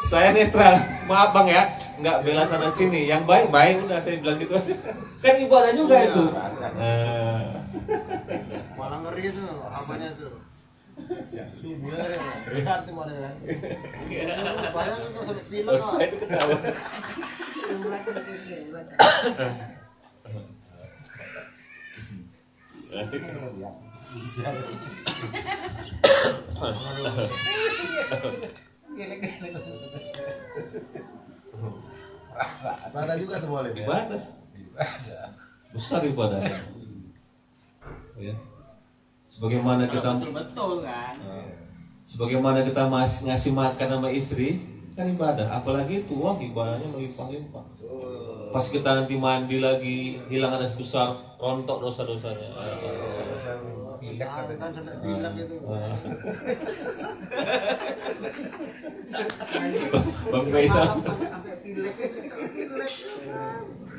Saya netral, maaf Bang ya, nggak bela sana sini. Yang baik udah saya bilang gitu. Kan ibadah juga itu. Malah ngeri itu, apanya itu. Subuhnya lihat tuh mana. Bayangin tuh sampai tilang. Saya itu ketawa. Bisa. Ada juga tuh boleh. Ibadah. Besar ibadahnya. Ya. Sebagaimana kita betul kan. sebagaimana kita ngasih makan sama istri kan ibadah, apalagi itu wah ibadahnya melimpah-limpah. Pas kita nanti mandi lagi hilang ada sebesar rontok dosa-dosanya. Kan sampai bilang gitu. Bang Faisal. Sampai pilek.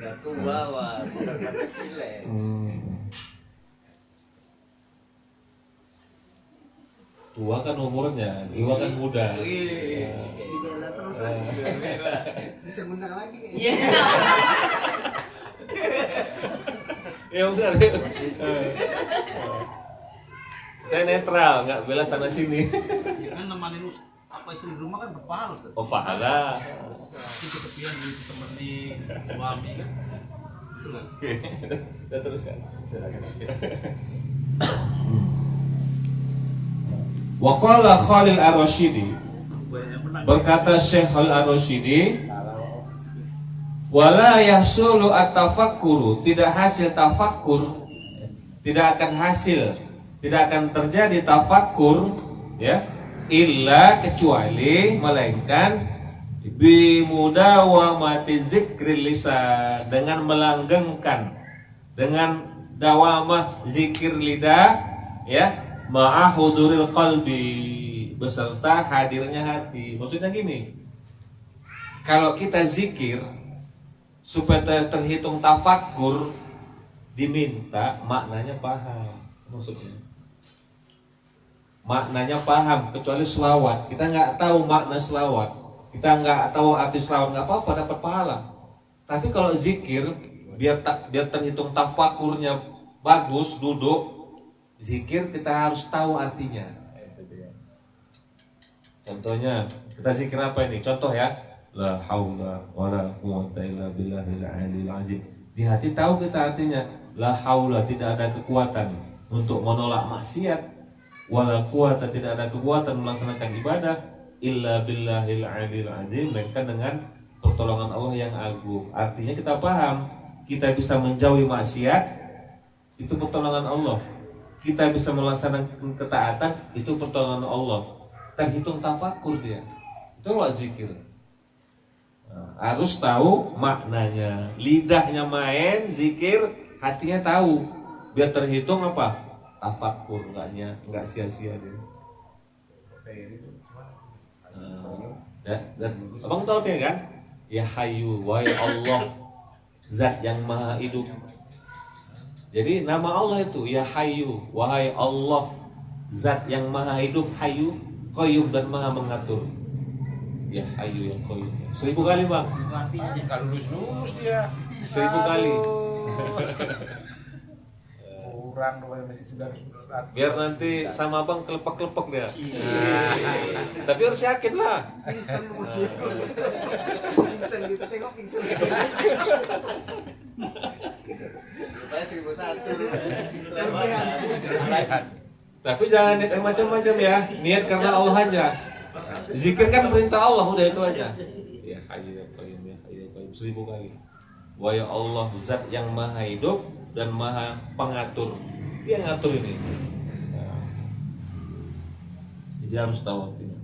Gak tua wah, bukan kata pilek. Tua kan umurnya, jiwa kan muda. Dibela terus. Bisa menang lagi kayaknya. Iya. Ya udah. Saya netral, nggak bela sana sini. Ya kan nemanin apa istri di rumah kan berpahala tuh. Oh pahala. Itu kesepian di temani suami kan. Betul kan? Oke, kita teruskan. Waqala Khalil Ar-Rasyidi, Banyak menang. berkata Syekh Khalil Ar-Rasyidi, wala yahsulu at-tafakkuru, tidak hasil tafakkur, tidak akan hasil, tidak akan terjadi tafakkur, ya, illa kecuali melainkan bimudawamati zikril lisan, dengan melanggengkan, dengan dawamah zikir lidah, ya, ma'ahuduril qalbi, beserta hadirnya hati. Maksudnya gini, kalau kita zikir supaya terhitung tafakkur, diminta maknanya paham. Maksudnya maknanya paham, kecuali selawat kita nggak tahu makna selawat, kita nggak tahu arti selawat, nggak apa-apa, dapat pahala. Tapi kalau zikir biar terhitung tafakkurnya bagus, duduk zikir kita harus tahu artinya. Contohnya kita zikir apa ini? Contoh ya, la haula wala quwwata illa billahil aliyil azim. Di hati tahu kita artinya, la haula, tidak ada kekuatan untuk menolak maksiat, wala quwwata, tidak ada kekuatan melaksanakan ibadah, illa billahil aliyil azim, melainkan dengan pertolongan Allah yang agung. Artinya kita paham, kita bisa menjauhi maksiat, itu pertolongan Allah. Kita bisa melaksanakan ketaatan, itu pertolongan Allah. Terhitung tafakur dia. Itulah zikir. Nah, harus tahu maknanya. Lidahnya main zikir, hatinya tahu. Biar terhitung apa? Tafakur, enggak sia-sia dia. Dan abang tahu kan? Ya Hayyu wa ya Allah, Zat yang Maha Hidup. Jadi nama Allah itu ya Hayyu, wahai Allah, Zat yang Maha Hidup, Hayyu, Qayyum, dan Maha mengatur. Ya Hayyu yang Qayyum. 1000 kali bang. Enggak lulus dia. 1000 kali. Kurang dong masih 900. Biar nanti sama bang kelepek-kelepek dia. Tapi harus yakin lah. Pingsan lu. Pingsan gitu, tengok pingsan. Rupanya 1001. Tapi jangan niat macam-macam ya. Niat karena Allah aja. Zikir kan perintah Allah, udah itu aja. Ya Hayyu ya Qayyum, ya Hayyu ya Qayyum 1000 kali. Wa ya Allah, Zat yang Maha Hidup dan Maha Pengatur. Dia ngatur ini. Nah. Jadi harus tahu artinya.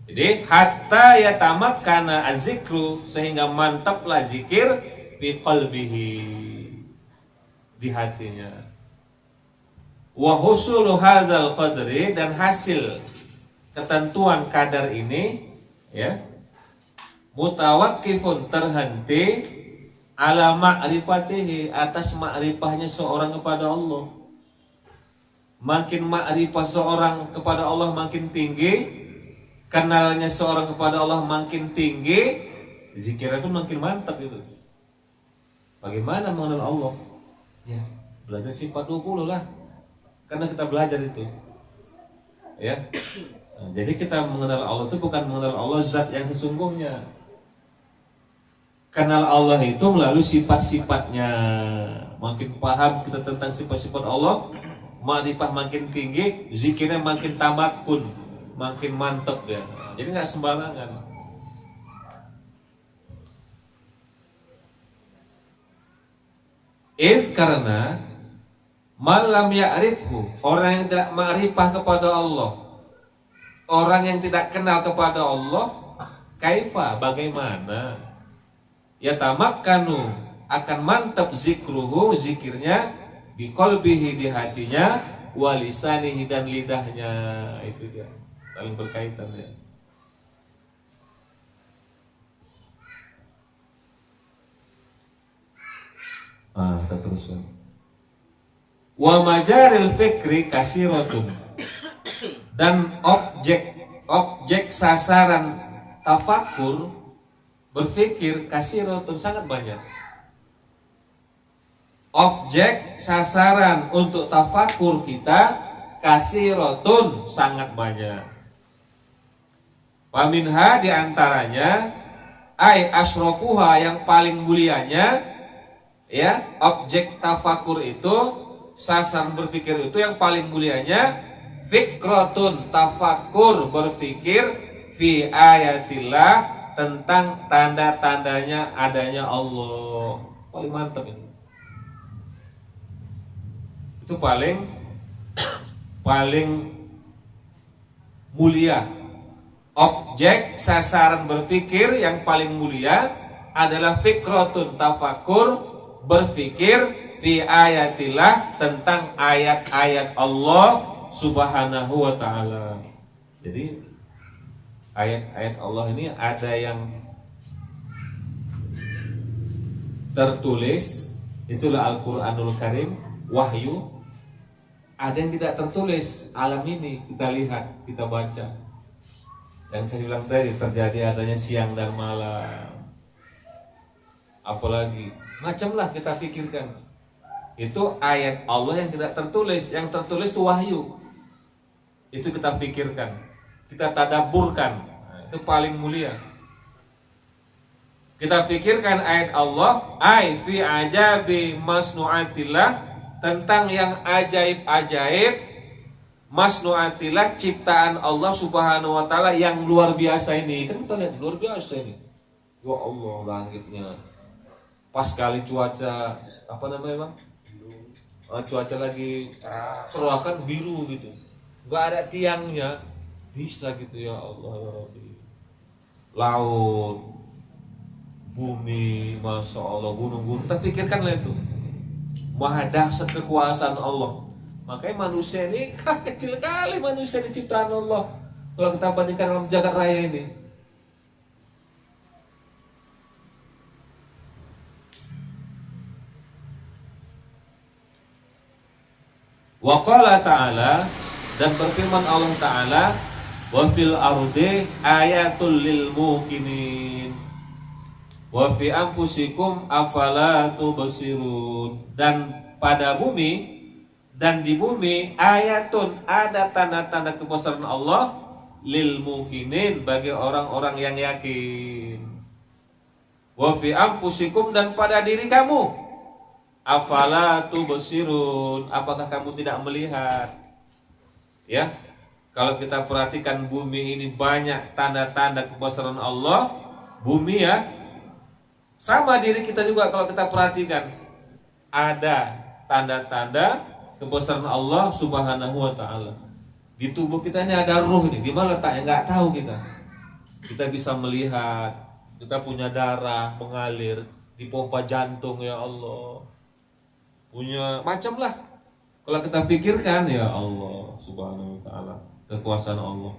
Jadi hatta yatamakkana az-zikru, sehingga mantaplah zikir fi qalbihi, di hatinya. Wa husulu hadzal qadri, dan hasil ketentuan kadar ini, ya, mutawaqqifun, terhenti, ala ma'rifatihi, atas ma'rifahnya seorang kepada Allah. Makin ma'rifah seorang kepada Allah makin tinggi, kenalnya seorang kepada Allah makin tinggi, zikir itu makin mantap itu. Bagaimana mengenal Allah? Ya, belajar sifat 20 lah. Karena kita belajar itu. Ya. Nah, jadi kita mengenal Allah itu bukan mengenal Allah zat yang sesungguhnya. kenal Allah itu melalui sifat-sifatnya. Makin paham kita tentang sifat-sifat Allah, ma'rifah makin tinggi, zikirnya makin tamakun, makin mantap ya. Jadi nggak sembarangan. Karena malam ya'rifhu, orang yang tidak ma'rifah kepada Allah, orang yang tidak kenal kepada Allah, kaifa, bagaimana? Ya tamakkanu, akan mantap zikruhu, zikirnya, biqalbihi, di hatinya, walisanihi, dan lidahnya. Itu dia, saling berkaitan ya. Kita teruskan. Wa majaril fikri kasiratun, dan objek sasaran tafakur, berpikir, kasiratun, sangat banyak. Objek sasaran untuk tafakur kita kasiratun, sangat banyak. Paminha, diantaranya, ay asrofuha, yang paling mulianya, ya, objek tafakur itu, sasaran berpikir itu yang paling mulianya, fikratun, tafakur, berpikir, fi ayatillah, tentang tanda-tandanya adanya Allah. Paling mantap ini. Itu paling mulia. Objek sasaran berpikir yang paling mulia adalah fikratun, tafakur, berpikir, fi ayatillah, tentang ayat-ayat Allah subhanahu wa ta'ala. Jadi ayat-ayat Allah ini ada yang tertulis, itulah Al-Quranul Karim, wahyu. Ada yang tidak tertulis, alam ini kita lihat, kita baca. Yang saya bilang tadi, terjadi adanya siang dan malam. Apalagi macamlah kita pikirkan. Itu ayat Allah yang tidak tertulis. Yang tertulis itu wahyu. Itu kita pikirkan, kita tadaburkan. Itu paling mulia. Kita pikirkan ayat Allah, ay fi ajabi masnu'atillah, tentang yang ajaib-ajaib, masnu'atillah, ciptaan Allah subhanahu wa ta'ala yang luar biasa ini. Kan kita lihat luar biasa ini. Ya Allah, langitnya pas kali cuaca, apa namanya bang? Cuaca lagi cerah kan, biru gitu, nggak ada tiangnya, bisa gitu. Ya Allah ya Rabbi. Laut, bumi, masya Allah, gunung-gunung, kita pikirkanlah itu, maha dahsyat kekuasaan Allah. Makanya manusia ini kecil kali, manusia di ciptaan Allah kalau kita bandingkan dalam jagat raya ini. Wa qala ta'ala, dan berfirman Allah Ta'ala, wa fil ardi ayatul lil muqinin wa fi anfusikum afala tubsirun, dan pada bumi dan di bumi ayatun, ada tanda-tanda kebesaran Allah, lil muqinin, bagi orang-orang yang yakin. Wa fi anfusikum, dan pada diri kamu, afala tubsirun, apakah kamu tidak melihat? Ya, kalau kita perhatikan bumi ini banyak tanda-tanda kebesaran Allah, bumi ya. Sama diri kita juga kalau kita perhatikan, ada tanda-tanda kebesaran Allah subhanahu wa ta'ala. Di tubuh kita ini ada ruh ini, di mana letaknya nggak tahu kita. Kita bisa melihat, kita punya darah mengalir, dipompa jantung, ya Allah. Punya macam lah. Kalau kita pikirkan, ya Allah subhanahu wa ta'ala, kekuasaan Allah.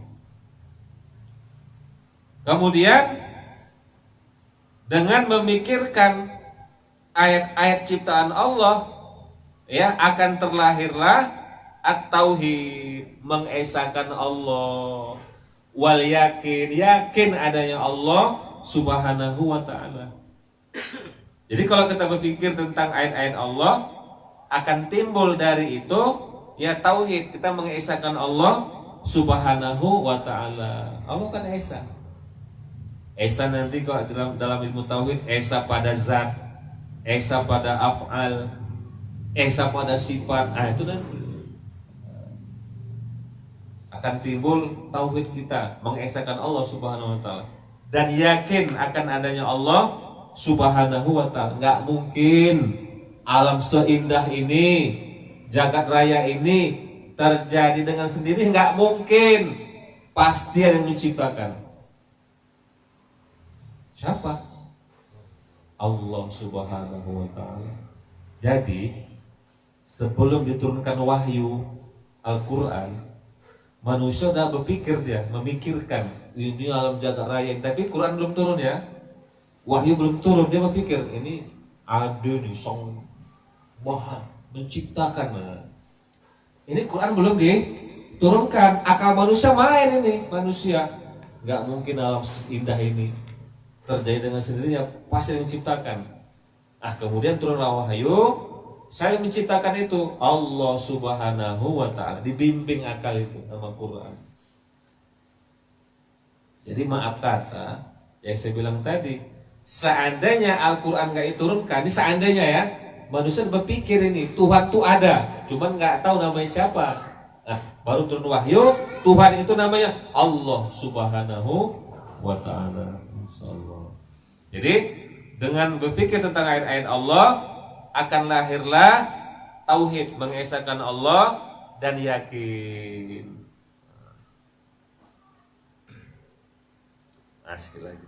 Kemudian dengan memikirkan ayat-ayat ciptaan Allah, ya, akan terlahirlah at-tauhid, mengesahkan Allah, wal yakin adanya Allah subhanahu wa ta'ala. Jadi kalau kita berpikir tentang ayat-ayat Allah, akan timbul dari itu, ya, tauhid, kita mengesahkan Allah subhanahu wa ta'ala. Allah kan esa. Esa nanti kok dalam ilmu tauhid, esa pada zat, esa pada af'al, esa pada sifat. Itu nanti akan timbul tauhid kita, mengesakan Allah Subhanahu wa taala dan yakin akan adanya Allah Subhanahu wa taala. Enggak mungkin alam seindah ini, jagat raya ini terjadi dengan sendiri, enggak mungkin. Pasti ada yang menciptakan. Siapa? Allah Subhanahu wa taala. Jadi sebelum diturunkan wahyu Al-Qur'an, manusia sudah berpikir, dia memikirkan ini alam jagat raya, tapi Quran belum turun ya, wahyu belum turun, dia berpikir ini ada di Sang Maha menciptakan. Ini Quran belum diturunkan, akal manusia main ini, manusia nggak mungkin alam indah ini terjadi dengan sendirinya, pasti yang menciptakan. Kemudian turunlah wahyu, saya menciptakan itu, Allah Subhanahu wa taala, dibimbing akal itu sama Quran. Jadi maaf kata yang saya bilang tadi, seandainya Al-Quran gak diturunkan, ini seandainya ya, manusia berpikir ini Tuhan tuh ada, cuman gak tahu namanya siapa. Baru turun wahyu, Tuhan itu namanya Allah Subhanahu wa taala. Insyaallah. Jadi dengan berpikir tentang ayat-ayat Allah akan lahirlah tauhid, mengesahkan Allah dan yakin. Sekali lagi.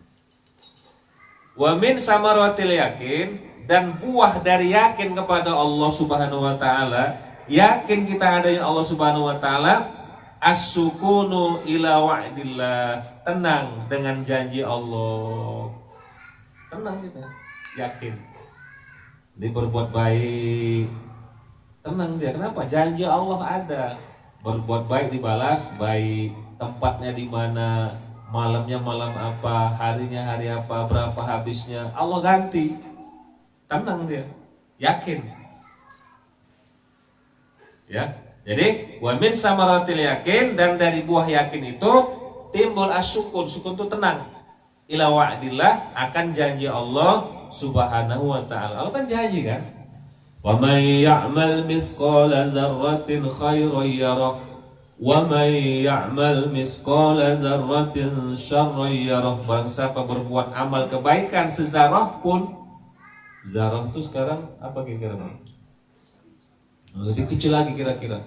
Wa min samaratil yakin, dan buah dari yakin kepada Allah Subhanahu wa taala, yakin kita adanya Allah Subhanahu wa taala, as-sukunu ila wa'dillah, tenang dengan janji Allah. Tenang kita, yakin. Dia berbuat baik, tenang dia. Kenapa? Janji Allah ada. Berbuat baik dibalas baik. Tempatnya di mana, malamnya malam apa, harinya hari apa, berapa habisnya, Allah ganti. Tenang dia, yakin. Ya. Jadi wa min samaratil yakin, dan dari buah yakin itu timbul as-sukun. Sukun itu tenang. Ila wa'dillah, akan janji Allah Subhanahu wa taala. Allah kan janji kan? Wa may ya'mal mithqala dzarratin khairan yarah wa may ya'mal mithqala dzarratin syarran yarah. Bangsa apa berbuat amal kebaikan sezarah pun. Zarah itu sekarang apa kira-kira? Lebih kecil lagi kira-kira.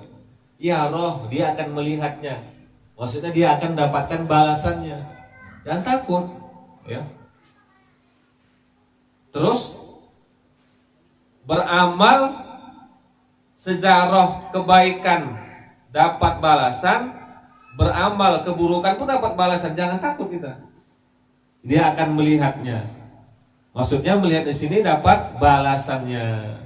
Ya roh, dia akan melihatnya. Maksudnya dia akan dapatkan balasannya. Jangan takut, ya. Terus beramal sejarah kebaikan dapat balasan, beramal keburukan pun dapat balasan. Jangan takut kita. Dia akan melihatnya. Maksudnya melihat di sini dapat balasannya.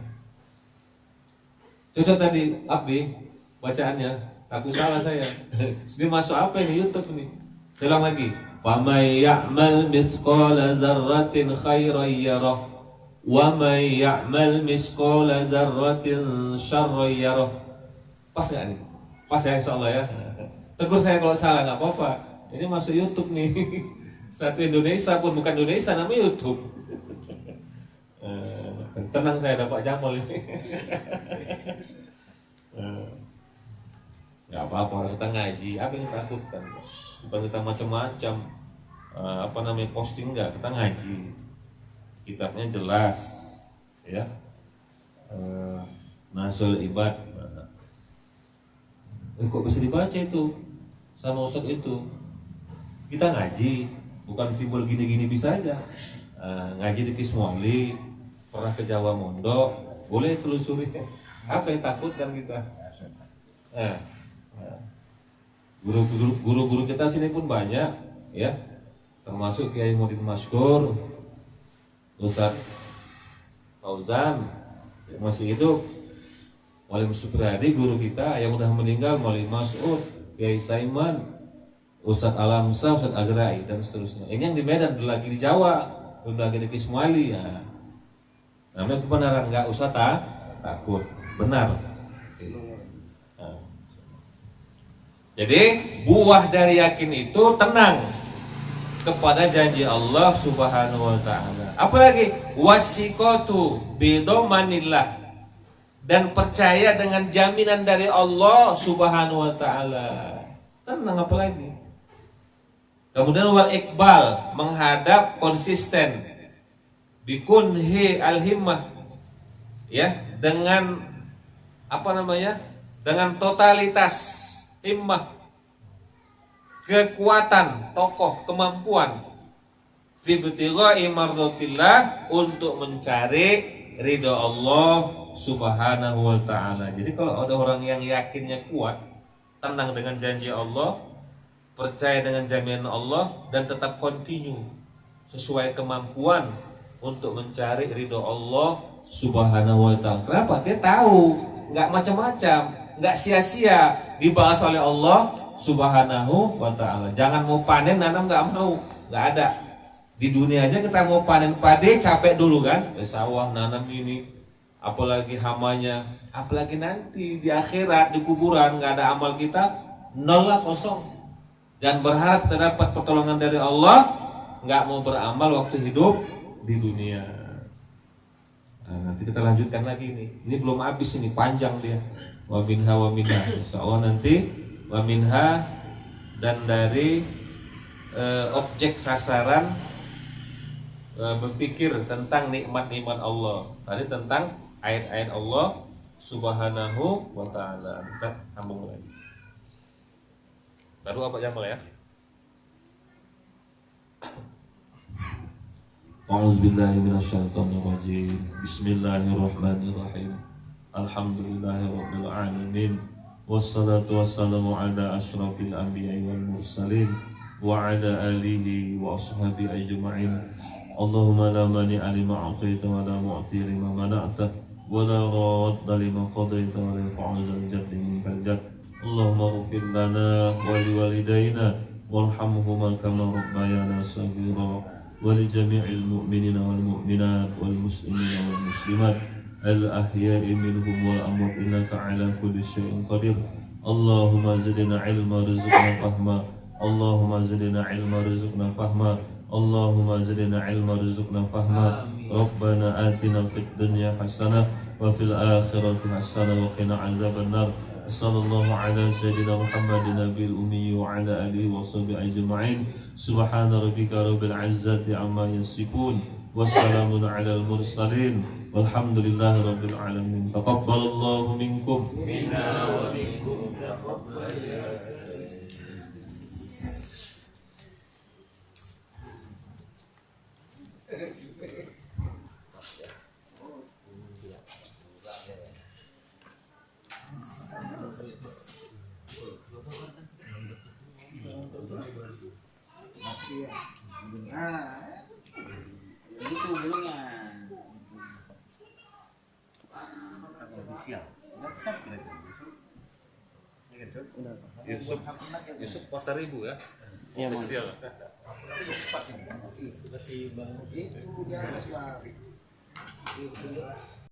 Cocok tadi Abdi bacaannya, takut salah saya. Ini masuk apa ini YouTube ini? Ulang lagi. Famay ya'mal misqala dzarratin khairan yarah wa may ya'mal misqala dzarratin syarran yarah. Pas enggak nih? Pas ya insyaallah ya. Tegur saya kalau salah enggak apa-apa. Ini masuk YouTube nih. Satu Indonesia pun bukan Indonesia, namanya YouTube. Tenang, saya dapat Jamal ini. Nggak apa-apa, kita ngaji. Apa yang takutkan? Bukan kita macam-macam posting, enggak, kita ngaji. Kitabnya jelas, ya. Nasul Ibad. Kok bisa dibaca itu sama Ustaz itu? Kita ngaji, bukan timbul gini-gini bisa aja. Ngaji di Kiswali, pernah ke Jawa Mondok, boleh telusuri. Apa yang takutkan kita? Guru-guru kita sini pun banyak, ya, termasuk Kiai Muhammad Masykur, Ustaz Fauzan yang masih hidup, Maulid Supriyadi guru kita yang udah meninggal, Maulid Mas'ud, Kiai Saiman, Ustaz Alamsa, Ustaz Azrai, dan seterusnya. Ini yang di Medan, lagi di Jawa, lagi di Kiswali, ya. Namanya kebenaran, nggak usah takut, benar. Jadi buah dari yakin itu tenang. kepada janji Allah Subhanahu wa taala. Apalagi wasiqatu bidomanillah, dan percaya dengan jaminan dari Allah Subhanahu wa taala. Tenang apalagi. Kemudian wal iqbal, menghadap konsisten. Bikunhi al-himmah, ya, dengan apa namanya? Dengan totalitas himmah, kekuatan, tokoh, kemampuan, fi ibtigha'i mardatillah, untuk mencari ridha Allah Subhanahu wa taala. Jadi kalau ada orang yang yakinnya kuat, tenang dengan janji Allah, percaya dengan jaminan Allah, dan tetap continue sesuai kemampuan untuk mencari ridho Allah Subhanahu wa taala. Kenapa? Dia tahu nggak macam-macam, nggak sia-sia dibalas oleh Allah Subhanahu wa taala. Jangan mau panen nanam nggak mau, nggak ada. Di dunia aja kita mau panen padi capek dulu kan, ke sawah nanam ini, apalagi hamanya, apalagi nanti di akhirat di kuburan nggak ada amal kita, nol lah, kosong. Jangan berharap terdapat pertolongan dari Allah, nggak mau beramal waktu hidup di dunia. Nah, nanti kita lanjutkan lagi nih. Ini belum habis, ini panjang dia. Wa minha wa minha. Insyaallah nanti wa minha, dan dari objek sasaran berpikir tentang nikmat-nikmat Allah. Tadi tentang ayat-ayat Allah Subhanahu wa taala. Kita sambung lagi. Baru apa Jamal ya? A'udzubillahi minasyaitonirrajim. Bismillahirrahmanirrahim. Alhamdulillahirabbil alamin. Wassalatu wassalamu ala asyrafil anbiya'i wal mursalin wa ala alihi wa ashabihi ajma'in. Allahumma la mani'a lima a'taita wa la mu'ti lima mana'ta wa la radda lima qadaita wa la yanfa'u dzal jaddi minkal jadd. Allahumma ighfir lana wa liwalidayna warhamhuma kama rabbayana shaghira, wa li jami'il mu'minina wal mu'minat wal muslimina wal muslimat al ahya'i minhum wal amwat innaka ala kulli syai'in qadir. Allahumma zidna ilma rizqna fahma, Allahumma zidna ilma rizqna fahma, Allahumma zidna ilma rizqna fahma. Rabbana atina fid dunya hasanah wa fil akhirati hasanah wa qina adzabannar. Sallallahu ala sayyidina Muhammadin nabiyil ummi wa ala alihi wa sahbihi ajma'in. Subhana rabbika rabbil izzati amma yasifun, wassalamun alal mursalin, walhamdulillahi rabbil alamin. Taqabbalallahu minkum minna wa minkum taqabbal ya. Itu belumnya. Yusuf Pasar Ibu ya. Iya, Bang. Official. Masih bang. Itu dia